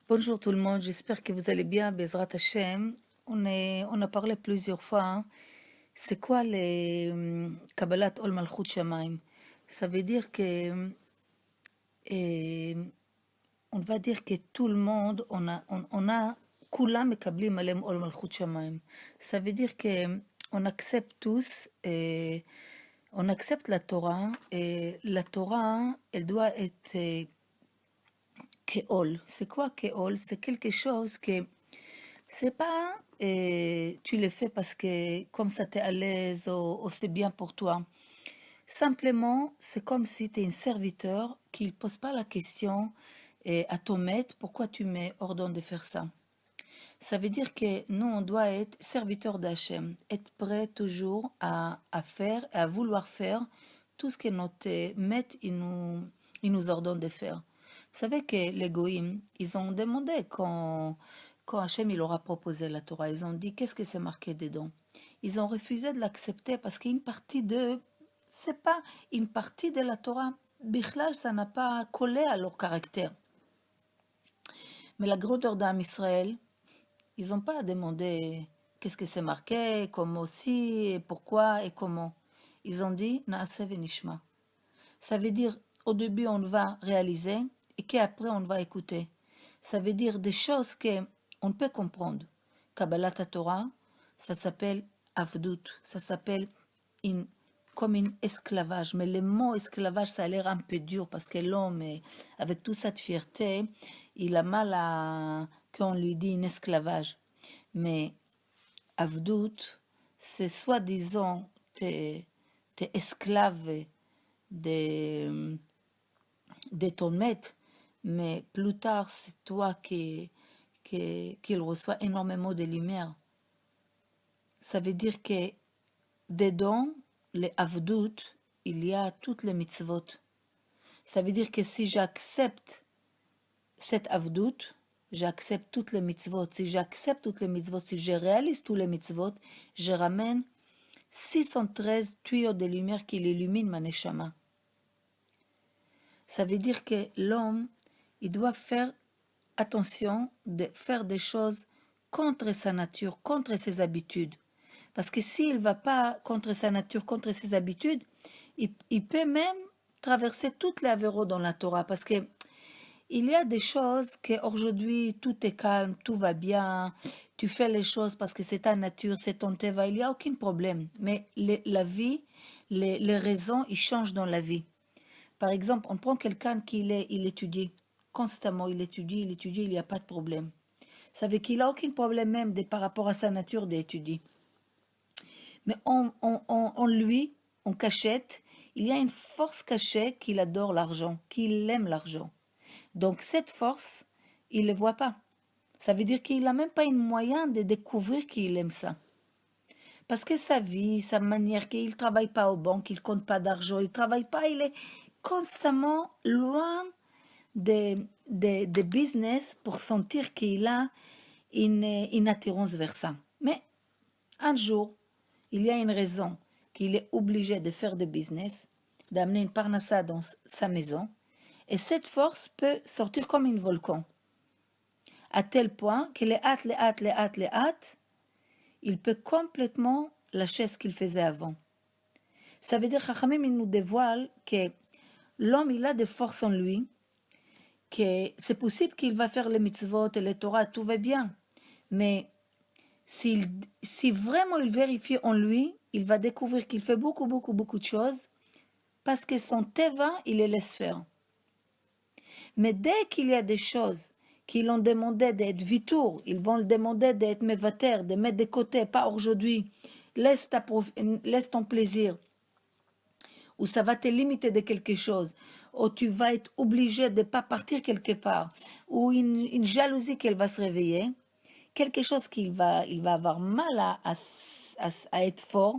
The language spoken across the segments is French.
Bonjour tout le monde, j'espère que vous allez bien, Bezrat Hashem. On a parlé plusieurs fois, hein. C'est quoi les Kabbalat Ol Malchut Shamaim? Ça veut dire que, euh, on va dire que tout le monde, on a Kulam Mekablim Alem Ol Malchut Shamaim. Ça veut dire que on accepte tous, on accepte la Torah, et la Torah, elle doit être Keol. C'est quoi Keol? C'est quelque chose que c'est pas tu le fais parce que comme ça t'es à l'aise ou c'est bien pour toi. Simplement, c'est comme si tu es un serviteur qui ne pose pas la question à ton maître pourquoi tu mets ordre de faire ça. Ça veut dire que nous, on doit être serviteur d'Hachem, être prêt toujours à faire et à vouloir faire tout ce que notre maître il nous ordonne de faire. Vous savez que les Goïms, ils ont demandé quand Hachem il leur a proposé la Torah, ils ont dit qu'est-ce que c'est marqué dedans. Ils ont refusé de l'accepter parce qu'une partie de, c'est pas une partie de la Torah. Bichlal, ça n'a pas collé à leur caractère. Mais la grandeur d'âme Israël, ils n'ont pas demandé qu'est-ce que c'est marqué, comment aussi, et pourquoi et comment. Ils ont dit Naaseh Venishma. Ça veut dire au début on va réaliser et qu'après on va écouter. Ça veut dire des choses qu'on peut comprendre. Kabbalat Torah, ça s'appelle Avdut, ça s'appelle comme une esclavage. Mais le mot esclavage, ça a l'air un peu dur parce que l'homme, avec toute cette fierté, il a mal à qu'on lui dit un esclavage. Mais Avdut, c'est soi-disant t'es esclave de, de ton maître, mais plus tard, c'est toi qu'il reçoit énormément de lumière. Ça veut dire que dedans, les Avdut, il y a toutes les mitzvot. Ça veut dire que si j'accepte cette Avdut, j'accepte toutes les mitzvot. Si j'accepte toutes les mitzvot, si je réalise tous les mitzvot, je ramène 613 tuyaux de lumière qui illuminent ma neshama. Ça veut dire que l'homme, il doit faire attention de faire des choses contre sa nature, contre ses habitudes. Parce que s'il ne va pas contre sa nature, contre ses habitudes, il peut même traverser toutes les avéros dans la Torah. Parce que il y a des choses qu'aujourd'hui, tout est calme, tout va bien, tu fais les choses parce que c'est ta nature, c'est ton teva, il n'y a aucun problème. Mais la vie, les raisons, ils changent dans la vie. Par exemple, on prend quelqu'un il étudie, constamment il étudie, il n'y a pas de problème. Ça veut qu'il n'a aucun problème même par rapport à sa nature d'étudier. Mais en lui, en cachette, il y a une force cachée qu'il adore l'argent, qu'il aime l'argent. Donc cette force, il ne le voit pas. Ça veut dire qu'il n'a même pas un moyen de découvrir qu'il aime ça. Parce que sa vie, sa manière, qu'il ne travaille pas aux banques, il ne compte pas d'argent, il ne travaille pas, il est constamment loin des business pour sentir qu'il a une attirance vers ça. Mais un jour, il y a une raison qu'il est obligé de faire des business, d'amener une parnassa dans sa maison, et cette force peut sortir comme un volcan, à tel point que les hâte, il peut complètement lâcher ce qu'il faisait avant. Ça veut dire, Chachamim, il nous dévoile que l'homme, il a des forces en lui, que c'est possible qu'il va faire les mitzvot et les Torah, tout va bien. Mais si vraiment il vérifie en lui, il va découvrir qu'il fait beaucoup de choses parce que son teva, il les laisse faire. Mais dès qu'il y a des choses qu'ils l'ont demandé d'être vitour, ils vont le demander d'être mevater, de mettre de côté, pas aujourd'hui, laisse ton plaisir, ou ça va te limiter de quelque chose, ou tu vas être obligé de ne pas partir quelque part, ou une jalousie qu'elle va se réveiller, quelque chose il va avoir mal à être fort,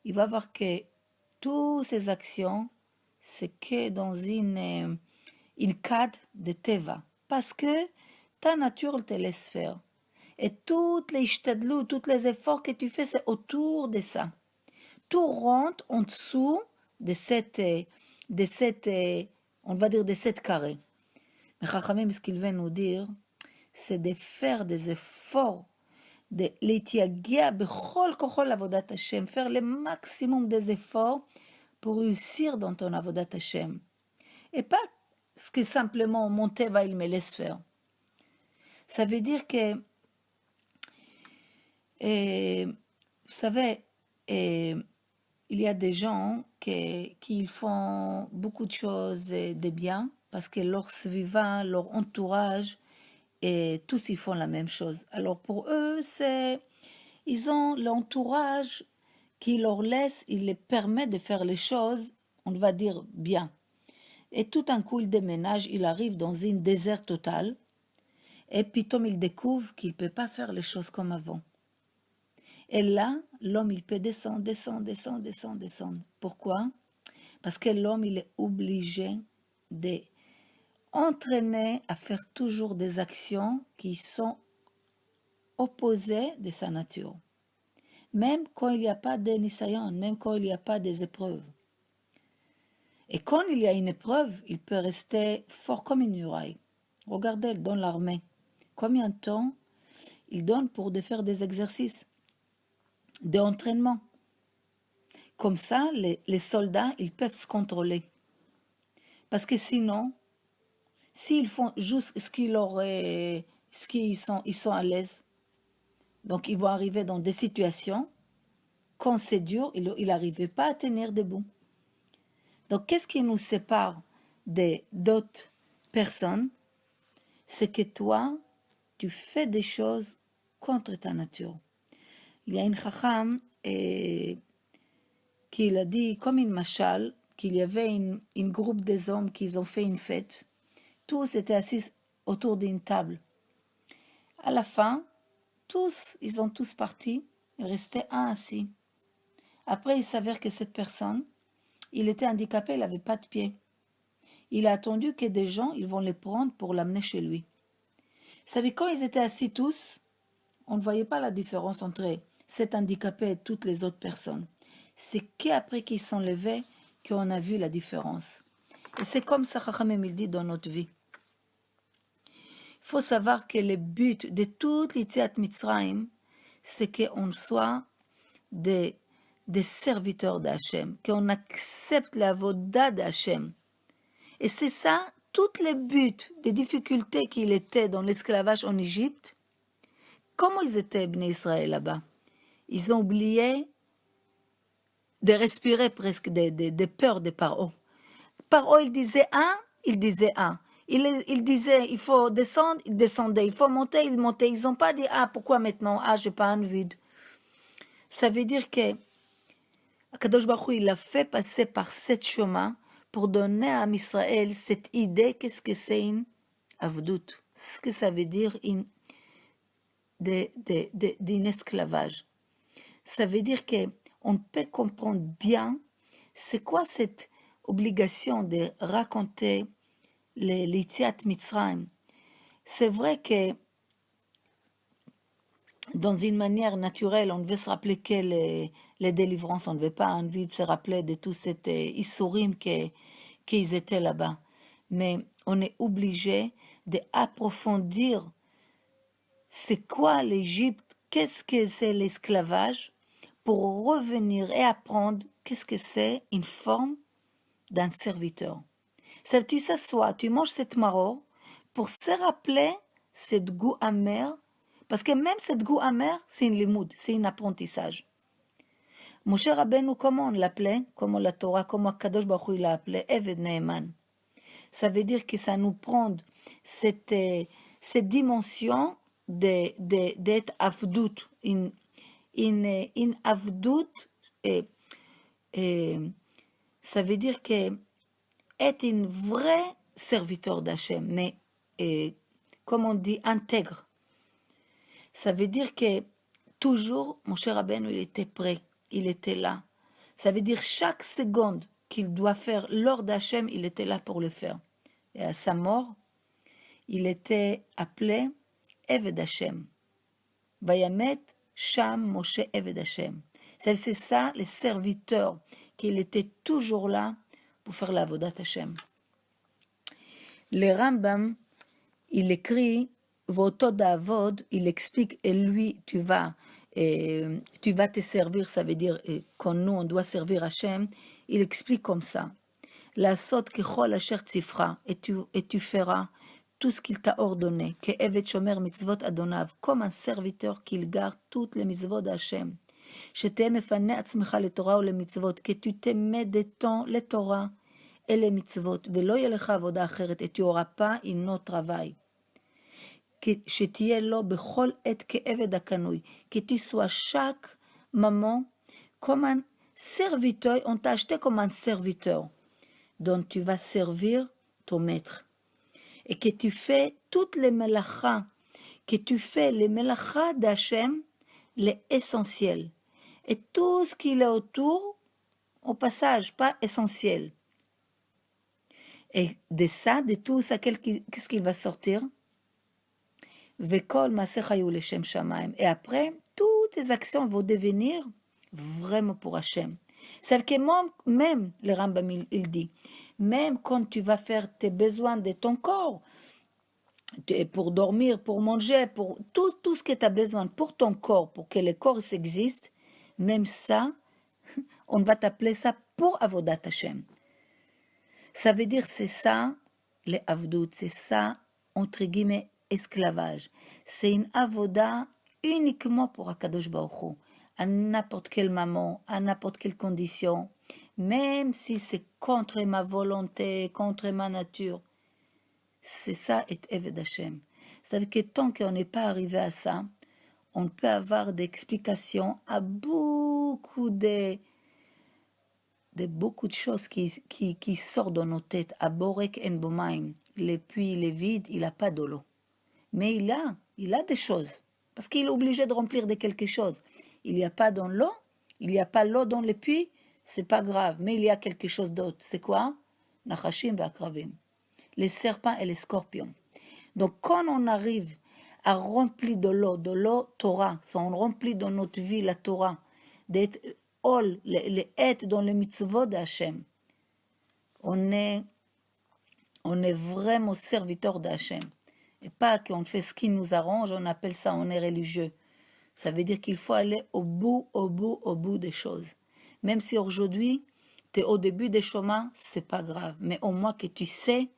il va voir que toutes ces actions, c'est que dans une cadre de teva, parce que ta nature te laisse faire. Et toutes les ishtadlou, tous les efforts que tu fais, c'est autour de ça. Tout rentre en dessous de cette on va dire de cette carré. Mais Chachamim, ce qu'il veut nous dire, c'est de faire des efforts, de להתייגע בכל כוחו לעבודת השם, faire le maximum des efforts pour réussir dans ton avodat Hashem. Et pas ce que simplement mon teva il me laisse faire. Ça veut dire que, vous savez, il y a des gens qui font beaucoup de choses de bien parce que leur suivant, leur entourage, et tous ils font la même chose. Alors pour eux, ils ont l'entourage qui leur laisse, il les permet de faire les choses, on va dire bien. Et tout d'un coup, il déménage, il arrive dans une désert totale, et puis il découvre qu'il ne peut pas faire les choses comme avant. Et là, l'homme, il peut descendre. Pourquoi? Parce que l'homme, il est obligé d'entraîner à faire toujours des actions qui sont opposées de sa nature. Même quand il n'y a pas de nisayon, même quand il n'y a pas des épreuves. Et quand il y a une épreuve, il peut rester fort comme une muraille. Regardez, dans l'armée, combien de temps il donne pour faire des exercices, des entraînements. Comme ça, les soldats, ils peuvent se contrôler. Parce que sinon, s'ils font juste ce qu'ils sont à l'aise, donc ils vont arriver dans des situations, quand c'est dur, ils n'arrivent pas à tenir debout. Donc, qu'est-ce qui nous sépare d'autres personnes? C'est que toi, tu fais des choses contre ta nature. Il y a une chacham qui a dit, comme une machal, qu'il y avait une groupe des hommes qui ont fait une fête. Tous étaient assis autour d'une table. À la fin, ils ont tous parti, il restait un assis. Après, il s'avère que cette personne, il était handicapé, il n'avait pas de pied. Il a attendu que des gens, ils vont les prendre pour l'amener chez lui. Vous savez, quand ils étaient assis tous, on ne voyait pas la différence entre cet handicapé et toutes les autres personnes. C'est qu'après qu'ils sont levés qu'on a vu la différence. Et c'est comme ça Chachamim il dit dans notre vie. Il faut savoir que le but de toute l'Yetziat Mitzrayim, c'est qu'on soit des serviteurs d'Hachem, qu'on accepte la voda d'Hachem. Et c'est ça, tout le but des difficultés qu'il était dans l'esclavage en Égypte. Comment ils étaient, Bnei Israël, là-bas? Ils ont oublié de respirer presque des peurs de Paro. Paro, il disait un, il disait un. Il disait, il faut descendre, il descendait. Il faut monter, il montait. Ils n'ont pas dit, ah, pourquoi maintenant? Ah, j'ai pas envie. Ça veut dire que Akadosh Baruch Hu, il a fait passer par cette chemin pour donner à Israël cette idée, qu'est-ce que c'est une avdout? Ce que ça veut dire d'un esclavage. Ça veut dire qu'on peut comprendre bien c'est quoi cette obligation de raconter l'Yetziat Mitzrayim. C'est vrai que dans une manière naturelle, on veut se rappeler que les délivrances, on ne veut pas envie de se rappeler de tous ces Issourim qu'ils étaient là-bas. Mais on est obligé d'approfondir c'est quoi l'Égypte, qu'est-ce que c'est l'esclavage, pour revenir et apprendre qu'est-ce que c'est une forme d'un serviteur. C'est tu s'assois, tu manges cette maror pour se rappeler cette goût amer, parce que même cette goût amer, c'est une limoud, c'est un apprentissage. Moshe Rabbeinu, comment on l'appelait, comment la Torah, comment Kadosh Baruch Hu l'a appelé, Eved Neeman. Ça veut dire que ça nous prend cette dimension d'être avdout, une avdout, ça veut dire que être un vrai serviteur d'Hachem, mais comme on dit, intègre. Ça veut dire que toujours, Moshe Rabbeinu, il était prêt, il était là. Ça veut dire chaque seconde qu'il doit faire l'ordre d'Hachem, il était là pour le faire. Et à sa mort, il était appelé Eved Hashem. Vayamet Sham Moshe Eved Hashem. C'est ça, les serviteurs, qu'il était toujours là pour faire la Avodat Hashem. Le Rambam, il écrit, Voto d'Avod, il explique, et lui, tu vas te servir, ça veut dire, quand nous, on doit servir Hachem, il explique comme ça. La sot kechol asher tzifra, et tu feras tout ce qu'il t'a ordonné, que Evet Shomer mitzvot Adonav, comme un serviteur qu'il garde toutes les mitzvot d'Hachem. שתהיה מפנה עצמך לתורה ולמצוות, כי תתמד דתון לתורה אלה מצוות, ולא יהיה לך עבודה אחרת, et tu auras pas une autre travail. שתהיה לו בכל עת כעבד הקנוי, כי tu sois chaque moment comme un serviteur, on t'a acheté comme un serviteur, dont tu vas servir ton maître. Et que tu fais toutes les melachas, que tu fais les melachas d'Hachem, les essentiels. Et tout ce qu'il est autour, au passage, pas essentiel. Et de ça, de tout ça, qu'est-ce qu'il va sortir? Vekol Maaseh Chayu Leshem Shamayim. Et après, toutes tes actions vont devenir vraiment pour Hachem. C'est que même, le Rambam, il dit, même quand tu vas faire tes besoins de ton corps, pour dormir, pour manger, pour tout ce que tu as besoin pour ton corps, pour que le corps existe, même ça, on va t'appeler ça pour Avodat Hashem. Ça veut dire, c'est ça, les Avdout, c'est ça, entre guillemets, esclavage. C'est une Avoda uniquement pour Akadosh Baruch Hu, à n'importe quel moment, à n'importe quelle condition, même si c'est contre ma volonté, contre ma nature. C'est ça, et Eved Hashem. Ça veut dire que tant qu'on n'est pas arrivé à ça, on peut avoir des explications à beaucoup de choses qui sortent de nos têtes. À Borek en Bomaim, le puits, il est vide, il n'a pas de l'eau. Mais il a des choses, parce qu'il est obligé de remplir de quelque chose. Il n'y a pas dans l'eau, il n'y a pas l'eau dans le puits, c'est pas grave, mais il y a quelque chose d'autre. C'est quoi? Nachashim v'akravim, les serpents et les scorpions. Donc quand on arrive à remplir de l'eau Torah, on remplit dans notre vie la Torah, d'être être dans les mitzvot d'Hachem, on est vraiment serviteur d'Hachem. Et pas qu'on fait ce qui nous arrange, on appelle ça, on est religieux. Ça veut dire qu'il faut aller au bout des choses. Même si aujourd'hui, tu es au début des chemins, c'est pas grave. Mais au moins que tu sais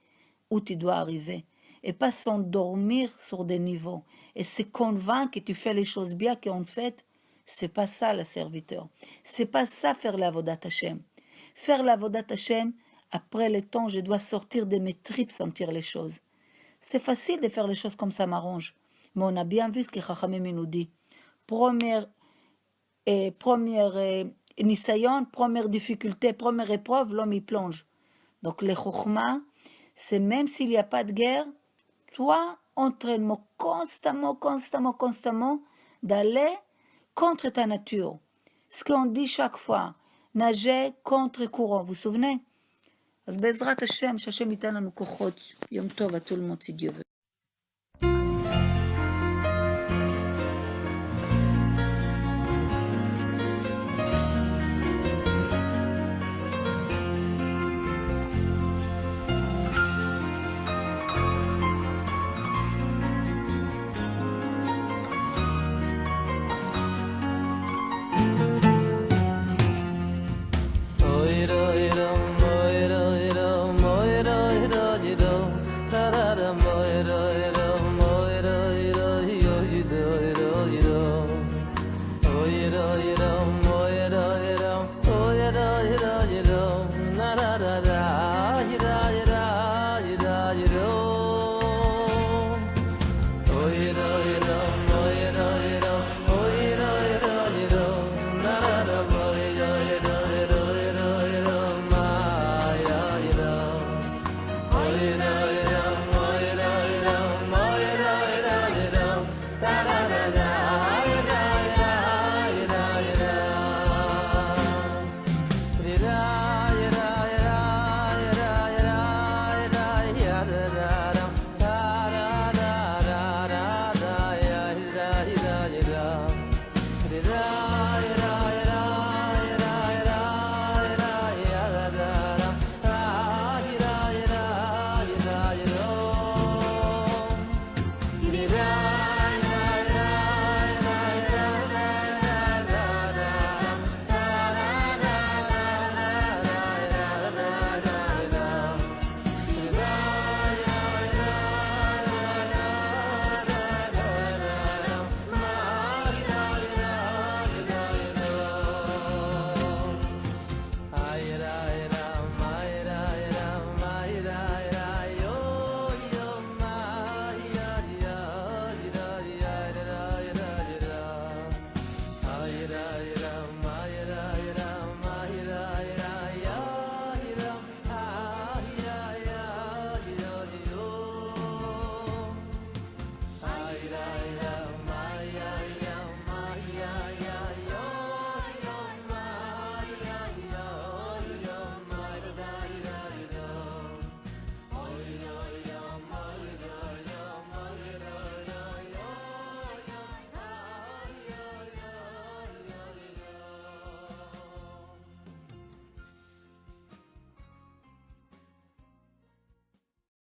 où tu dois arriver. Et pas s'endormir sur des niveaux. Et se convaincre que tu fais les choses bien, qu'en fait, c'est pas ça le serviteur. C'est pas ça faire l'avodat Hashem. Faire l'avodat Hashem, après le temps, je dois sortir de mes tripes, sentir les choses. C'est facile de faire les choses comme ça m'arrange. Mais on a bien vu ce que Chachamim nous dit. Première nisayon, première difficulté, première épreuve, l'homme y plonge. Donc le chokhma, c'est même s'il n'y a pas de guerre, toi, entraînement constamment, d'aller contre ta nature. Ce qu'on dit chaque fois, nager contre courant, vous vous souvenez? אז בעזרת השם, שהשם ייתן לנו כוחות, יום טוב, à tout le monde, si Dieu veut.